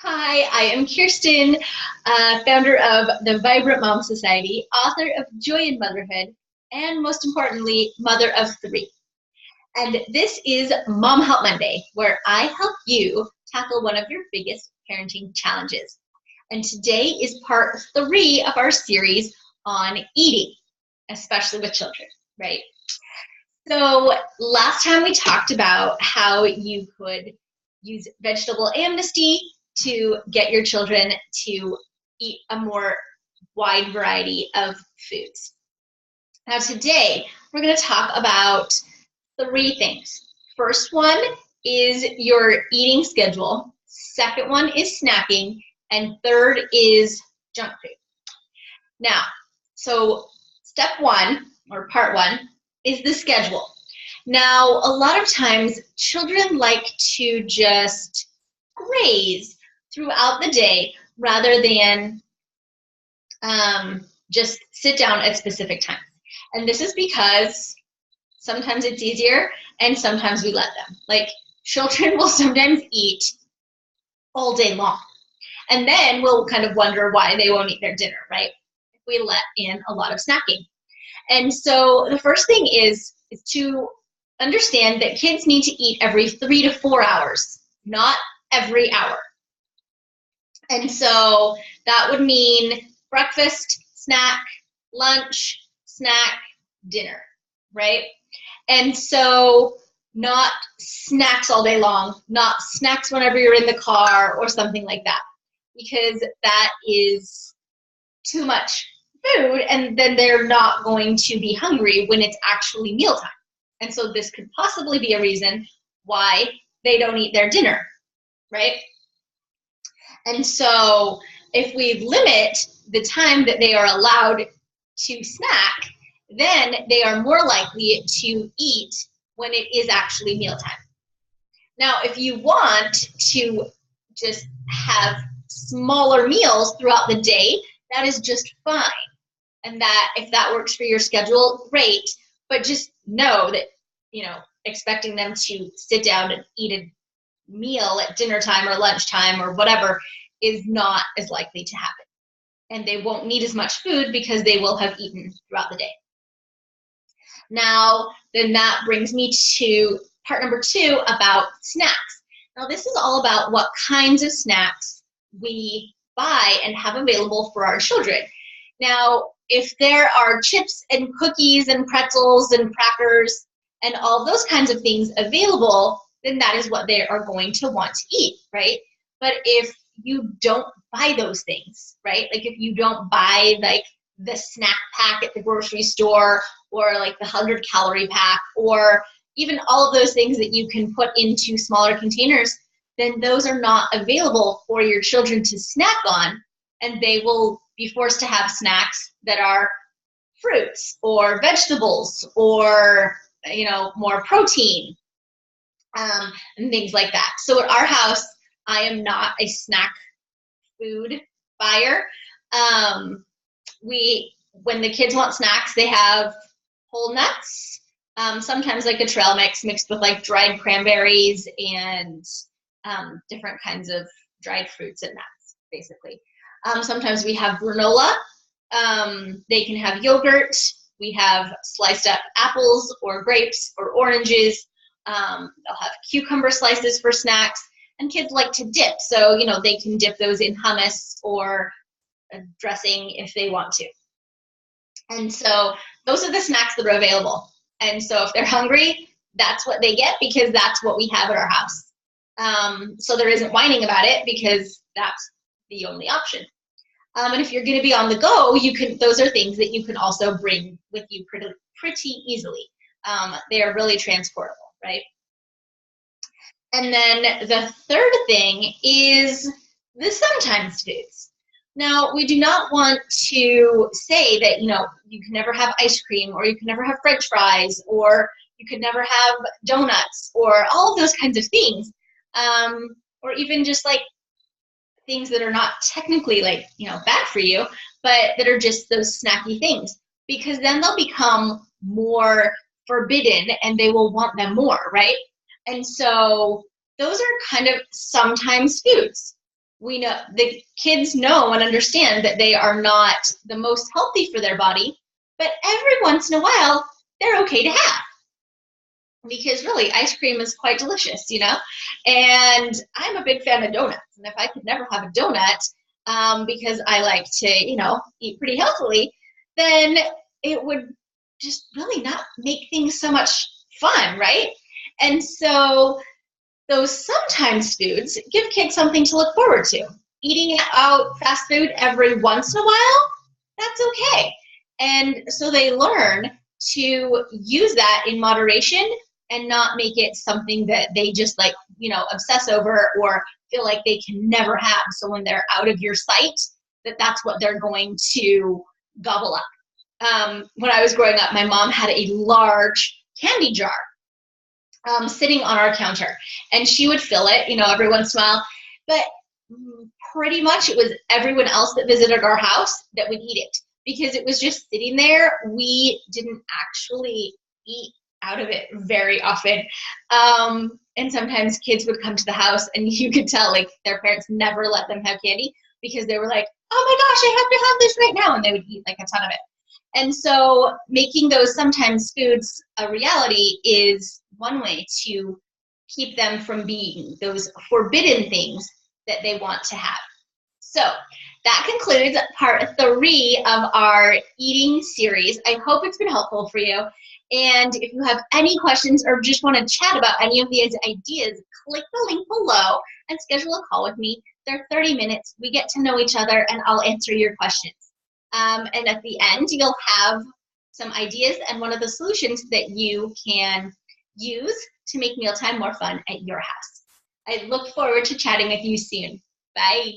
Hi, I am Kirsten, founder of the Vibrant Mom Society, author of Joy in Motherhood, and most importantly, mother of three. And this is Mom Help Monday, where I help you tackle one of your biggest parenting challenges. And today is part 3 of our series on eating, especially with children, right? So last time we talked about how you could use vegetable amnesty to get your children to eat a more wide variety of foods. Now today, we're going to talk about 3 things. First one is your eating schedule. Second one is snacking. And third is junk food. Now, so step 1, or part 1, is the schedule. Now, a lot of times, children like to just graze throughout the day rather than just sit down at specific times. And this is because sometimes it's easier and sometimes we let them. Like, children will sometimes eat all day long. And then we'll kind of wonder why they won't eat their dinner, right? If we let in a lot of snacking. And so the first thing is to understand that kids need to eat every 3 to 4 hours, not every hour. And so that would mean breakfast, snack, lunch, snack, dinner, right? And so not snacks all day long, not snacks whenever you're in the car or something like that, because that is too much food, and then they're not going to be hungry when it's actually mealtime. And so this could possibly be a reason why they don't eat their dinner, right? And so if we limit the time that they are allowed to snack, then they are more likely to eat when it is actually mealtime. Now, if you want to just have smaller meals throughout the day, that is just fine. And that if that works for your schedule, great. But just know that, expecting them to sit down and eat a meal at dinner time or lunchtime or whatever is not as likely to happen. And they won't need as much food because they will have eaten throughout the day. Now, then that brings me to part number 2 about snacks. Now, this is all about what kinds of snacks we buy and have available for our children. Now, if there are chips and cookies and pretzels and crackers and all those kinds of things available, then that is what they are going to want to eat, right? But if you don't buy those things, right? Like if you don't buy like the snack pack at the grocery store or like the 100-calorie pack or even all of those things that you can put into smaller containers, then those are not available for your children to snack on, and they will be forced to have snacks that are fruits or vegetables or, more protein and things like that. So at our house, I am not a snack food buyer. When the kids want snacks, they have whole nuts, sometimes like a trail mix mixed with like dried cranberries and different kinds of dried fruits and nuts, basically. Sometimes we have granola. They can have yogurt. We have sliced up apples or grapes or oranges. They'll have cucumber slices for snacks. And kids like to dip, so they can dip those in hummus or a dressing if they want to. And so those are the snacks that are available. And so if they're hungry, that's what they get because that's what we have at our house. So there isn't whining about it because that's the only option. And if you're going to be on the go, those are things that you can also bring with you pretty easily. They are really transportable, right? And then the third thing is the sometimes foods. Now, we do not want to say that, you can never have ice cream or you can never have French fries or you could never have donuts or all of those kinds of things. Or even just like things that are not technically like, bad for you, but that are just those snacky things, because then they'll become more forbidden and they will want them more, right? And so those are kind of sometimes foods. we know the kids know and understand that they are not the most healthy for their body, but every once in a while, they're okay to have. Because really, ice cream is quite delicious, you know? And I'm a big fan of donuts. And if I could never have a donut, because I like to, you know, eat pretty healthily, then it would just really not make things so much fun, right? And so those sometimes foods give kids something to look forward to. Eating out fast food every once in a while, that's okay. And so they learn to use that in moderation and not make it something that they just like, you know, obsess over or feel like they can never have. So when they're out of your sight, that's what they're going to gobble up. When I was growing up, my mom had a large candy jar sitting on our counter, and she would fill it, you know, every once in a while, but pretty much it was everyone else that visited our house that would eat it because it was just sitting there. We didn't actually eat out of it very often. And sometimes kids would come to the house and you could tell like their parents never let them have candy because they were like, oh my gosh, I have to have this right now. And they would eat like a ton of it. And so making those sometimes foods a reality is one way to keep them from being those forbidden things that they want to have. So that concludes part 3 of our eating series. I hope it's been helpful for you. And if you have any questions or just want to chat about any of these ideas, click the link below and schedule a call with me. They're 30 minutes. We get to know each other and I'll answer your questions. And at the end, you'll have some ideas and one of the solutions that you can use to make mealtime more fun at your house. I look forward to chatting with you soon. Bye.